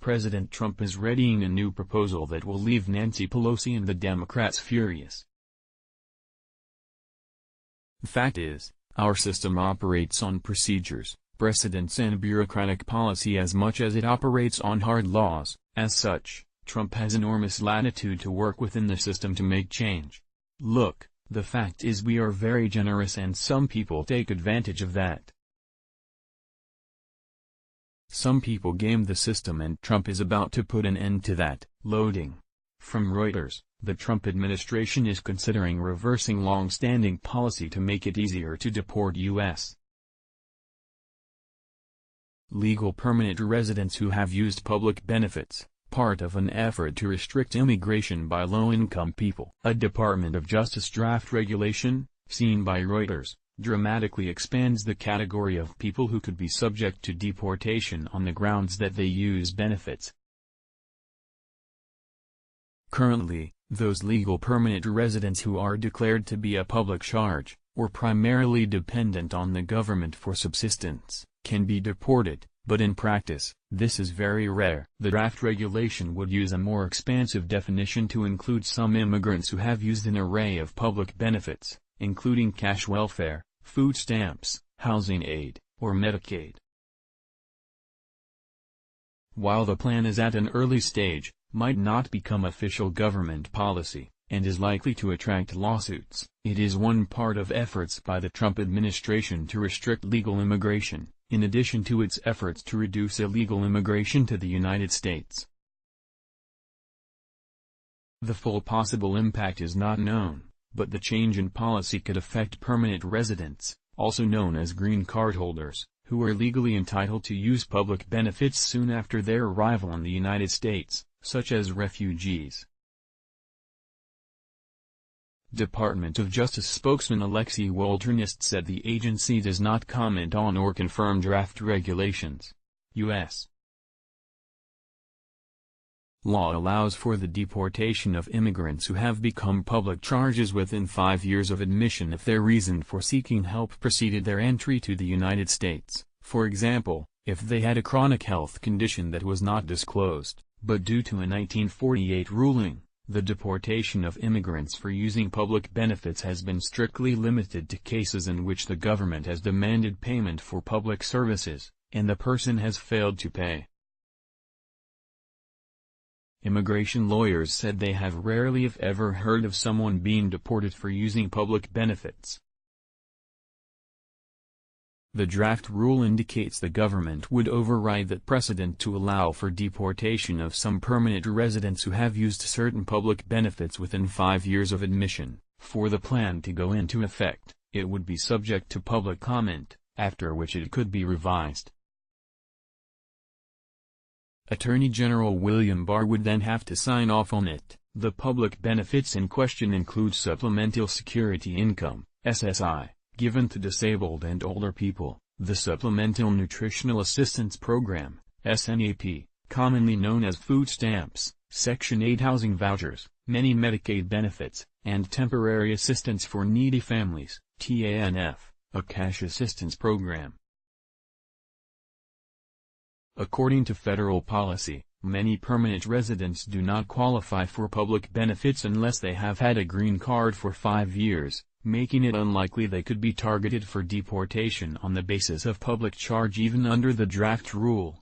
President Trump is readying a new proposal that will leave Nancy Pelosi and the Democrats furious. The fact is, our system operates on procedures, precedents and bureaucratic policy as much as it operates on hard laws. As such, Trump has enormous latitude to work within the system to make change. Look, the fact is we are very generous and some people take advantage of that. Some people game the system and Trump is about to put an end to that. Loading. From Reuters, the Trump administration is considering reversing long-standing policy to make it easier to deport U.S. legal permanent residents who have used public benefits, part of an effort to restrict immigration by low-income people. A Department of Justice draft regulation, seen by Reuters, dramatically expands the category of people who could be subject to deportation on the grounds that they use benefits. Currently, those legal permanent residents who are declared to be a public charge, or primarily dependent on the government for subsistence, can be deported, but in practice, this is very rare. The draft regulation would use a more expansive definition to include some immigrants who have used an array of public benefits, including cash welfare, food stamps, housing aid, or Medicaid. While the plan is at an early stage, might not become official government policy, and is likely to attract lawsuits, it is one part of efforts by the Trump administration to restrict legal immigration, in addition to its efforts to reduce illegal immigration to the United States. The full possible impact is not known, but the change in policy could affect permanent residents, also known as green card holders, who are legally entitled to use public benefits soon after their arrival in the United States, such as refugees. Department of Justice spokesman Alexei Wolternist said the agency does not comment on or confirm draft regulations. U.S. law allows for the deportation of immigrants who have become public charges within 5 years of admission if their reason for seeking help preceded their entry to the United States. For example, if they had a chronic health condition that was not disclosed, but due to a 1948 ruling, the deportation of immigrants for using public benefits has been strictly limited to cases in which the government has demanded payment for public services, and the person has failed to pay. Immigration lawyers said they have rarely if ever heard of someone being deported for using public benefits. The draft rule indicates the government would override that precedent to allow for deportation of some permanent residents who have used certain public benefits within 5 years of admission. For the plan to go into effect, it would be subject to public comment, after which it could be revised. Attorney General William Barr would then have to sign off on it. The public benefits in question include Supplemental Security Income, SSI, given to disabled and older people, the Supplemental Nutritional Assistance Program, SNAP, commonly known as food stamps, Section 8 housing vouchers, many Medicaid benefits, and Temporary Assistance for Needy Families, TANF, a cash assistance program. According to federal policy, many permanent residents do not qualify for public benefits unless they have had a green card for 5 years, making it unlikely they could be targeted for deportation on the basis of public charge even under the draft rule.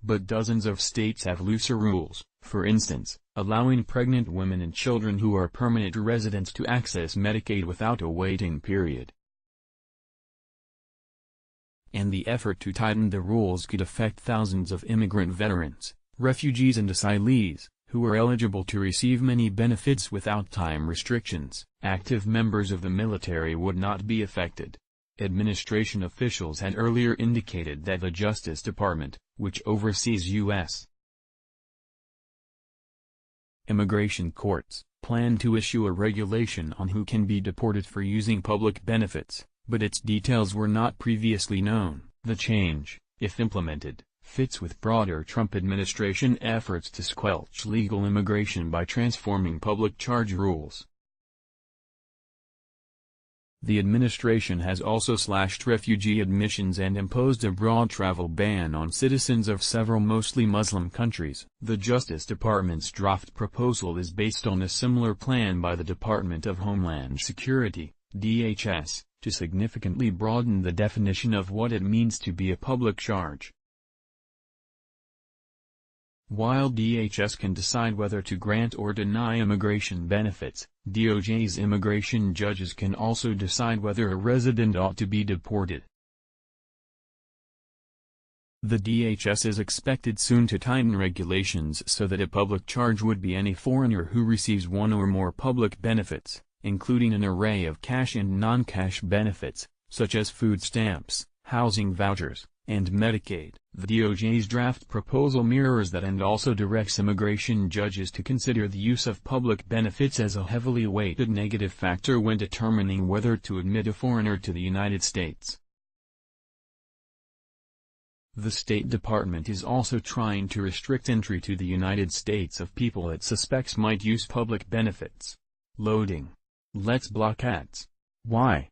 But dozens of states have looser rules, for instance, allowing pregnant women and children who are permanent residents to access Medicaid without a waiting period. And the effort to tighten the rules could affect thousands of immigrant veterans, refugees and asylees, who are eligible to receive many benefits without time restrictions. Active members of the military would not be affected. Administration officials had earlier indicated that the Justice Department, which oversees U.S. immigration courts, planned to issue a regulation on who can be deported for using public benefits, but its details were not previously known. The change, if implemented, fits with broader Trump administration efforts to squelch legal immigration by transforming public charge rules. The administration has also slashed refugee admissions and imposed a broad travel ban on citizens of several mostly Muslim countries. The Justice Department's draft proposal is based on a similar plan by the Department of Homeland Security, DHS, to significantly broaden the definition of what it means to be a public charge. While DHS can decide whether to grant or deny immigration benefits, DOJ's immigration judges can also decide whether a resident ought to be deported. The DHS is expected soon to tighten regulations so that a public charge would be any foreigner who receives one or more public benefits, including an array of cash and non-cash benefits, such as food stamps, housing vouchers, and Medicaid. The DOJ's draft proposal mirrors that and also directs immigration judges to consider the use of public benefits as a heavily weighted negative factor when determining whether to admit a foreigner to the United States. The State Department is also trying to restrict entry to the United States of people it suspects might use public benefits. Loading. Let's block ads. Why?